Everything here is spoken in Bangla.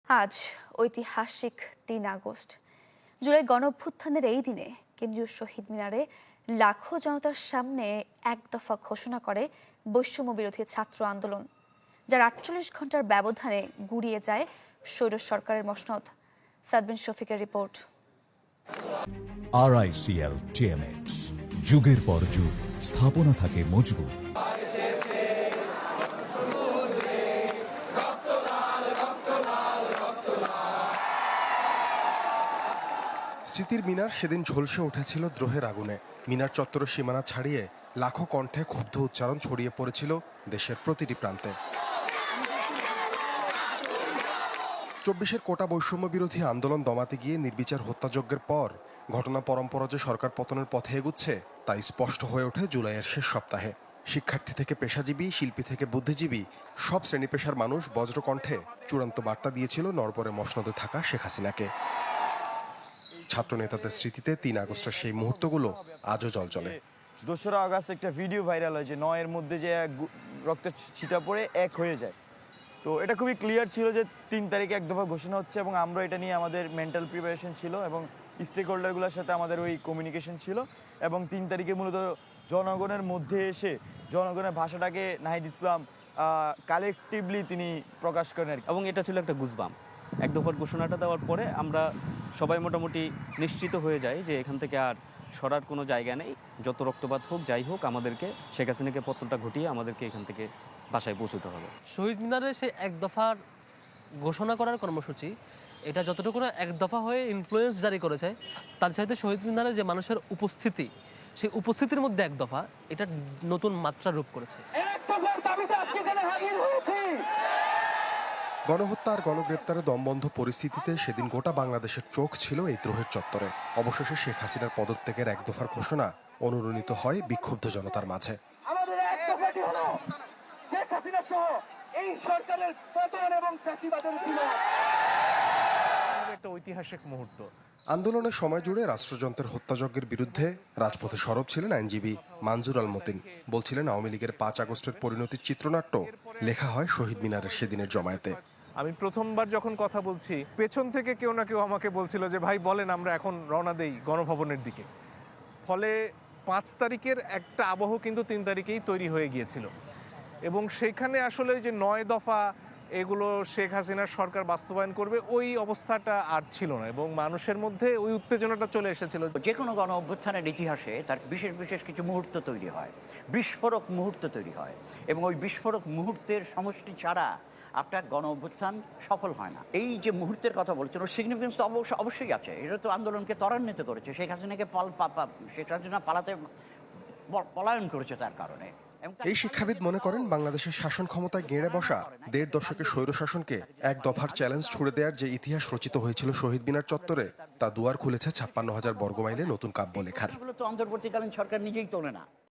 আজ ঐতিহাসিক ৩ আগস্ট। জুলাই গণঅভ্যুত্থানের এই দিনে কেন্দ্রীয় শহীদ মিনারে লাখো জনতার সামনে এক দফা ঘোষণা করে বৈষম্য বিরোধী ছাত্র আন্দোলন, যার ৪৮ ঘন্টার ব্যবধানে গুড়িয়ে যায় স্বৈর সরকারের মসনদ। সাদবিন শফিকের রিপোর্ট। RICL TMX, যুগের পর যুগ স্থাপনা থাকে মজবুত। স্মৃতির মিনার সেদিন ঝলসে উঠেছিল দ্রোহের আগুনে। মিনার চত্বরের সীমানা ছাড়িয়ে লাখো কণ্ঠে ক্ষুব্ধ উচ্চারণ ছড়িয়ে পড়েছিল দেশের প্রতিটি প্রান্তে। ২৪-এর কোটা বৈষম্য বিরোধী আন্দোলন দমাতে গিয়ে নির্বিচার হত্যাযজ্ঞের পর ঘটনা পরম্পরা যে সরকার পতনের পথে এগুচ্ছে তাই স্পষ্ট হয়ে ওঠে জুলাইয়ের শেষ সপ্তাহে। শিক্ষার্থী থেকে পেশাজীবী, শিল্পী থেকে বুদ্ধিজীবী, সব শ্রেণী পেশার মানুষ বজ্রকণ্ঠে চূড়ান্ত বার্তা দিয়েছিল নড়বড়ে মসনদে থাকা শেখ হাসিনাকে। ছাত্র নেতাদের স্মৃতিতে ৩ আগস্টের সেই মুহূর্তগুলো আজও জ্বলজ্বলে। ২রা আগস্ট একটা ভিডিও ভাইরাল হয় যে ৯ এর মধ্যে যে রক্ত ছিটা পড়ে এক হয়ে যায়। তো এটা খুবই ক্লিয়ার ছিল যে ৩ তারিখে এক দফা ঘোষণা হচ্ছে এবং আমরা এটা নিয়ে আমাদের মেন্টাল প্রিপারেশন ছিল এবং স্টেক হোল্ডারগুলোর সাথে আমাদের ওই কমিউনিকেশন ছিল এবং ৩ তারিখে মূলত জনগণের মধ্যে এসে জনগণের ভাষাটাকে নাহিদ ইসলাম কালেকটিভলি তিনি প্রকাশ করেন এবং এটা ছিল একটা গুজবাম। এক দফার ঘোষণাটা দেওয়ার পরে আমরা সবাই মোটামুটি নিশ্চিত হয়ে যাই যে এখান থেকে আর সরার কোনো জায়গা নেই। যত রক্তপাত হোক যাই হোক আমাদেরকে শেখ হাসিনাকে পতনটা ঘটিয়ে আমাদেরকে এখান থেকে বাসায় পৌঁছতে হবে। শহীদ মিনারে সে এক দফার ঘোষণা করার কর্মসূচি, এটা যতটুকু না এক দফা হয়ে ইনফ্লুয়েন্স জারি করেছে, তার চাইতে শহীদ মিনারে যে মানুষের উপস্থিতি, সেই উপস্থিতির মধ্যে এক দফা এটা নতুন মাত্রা রূপ করেছে। গণহত্যা আর গণগ্রেপ্তারে দমবন্ধ পরিস্থিতিতে সেদিন গোটা বাংলাদেশের চোখ ছিল এই দ্রোহের চত্বরে। অবশেষে শেখ হাসিনার পদত্যাগের এক দফার ঘোষণা অনুরণিত হয় বিক্ষুব্ধ জনতার মাঝে। আমাদের এক দফাটি হলো শেখ হাসিনা সহ এই সরকারের পতন এবং ফ্যাসিবাদের বিলোপ। একটা ঐতিহাসিক মুহূর্ত। আন্দোলনের সময় জুড়ে রাষ্ট্রযন্ত্রের হত্যাযজ্ঞের বিরুদ্ধে রাজপথে সরব ছিলেন আইনজীবী মানজুর আল মতিন। বলছিলেন আওয়ামী লীগের ৫ আগস্টের পরিণতির চিত্রনাট্য লেখা হয় শহীদ মিনারের সেদিনের জমায়েতে। আমি প্রথমবার যখন কথা বলছি, পেছন থেকে কেউ না কেউ আমাকে বলছিল যে ভাই বলেন আমরা এখন রওনা দেই গণভবনের দিকে। ফলে ৫ তারিখের একটা আবহ কিন্তু ৩ তারিখেই তৈরি হয়ে গিয়েছিল এবং সেখানে আসলে যে ৯ দফা এগুলো শেখ হাসিনার সরকার বাস্তবায়ন করবে ওই অবস্থাটা আর ছিল না এবং মানুষের মধ্যে ওই উত্তেজনাটা চলে এসেছিল। যে কোনো গণ অভ্যুত্থানের ইতিহাসে তার বিশেষ বিশেষ কিছু মুহূর্ত তৈরি হয়, বিস্ফোরক মুহূর্ত তৈরি হয় এবং ওই বিস্ফোরক মুহূর্তের সমষ্টি ছাড়া আপনার গণ অভ্যুত্থান সফল হয় না। এই যে মুহূর্তের কথা বলছেন ওর সিগনিফিকেন্স তো অবশ্যই আছে। এটা তো আন্দোলনকে ত্বরান্বিত করেছে, শেখ হাসিনাকে শেখ হাসিনা পলায়ন করেছে তার কারণে। এই শিক্ষাবিদ মনে করেন বাংলাদেশের শাসন ক্ষমতায় গেড়ে বসা ১.৫ দশকের স্বৈরশাসনকে এক দফার চ্যালেঞ্জ ছুড়ে দেওয়ার যে ইতিহাস রচিত হয়েছিল শহীদ মিনার চত্বরে, তা দুয়ার খুলেছে ৫৬,০০০ বর্গমাইলে নতুন কাব্য লেখার। এগুলো তো অন্তর্বর্তীকালীন সরকার নিজেই তোলে না।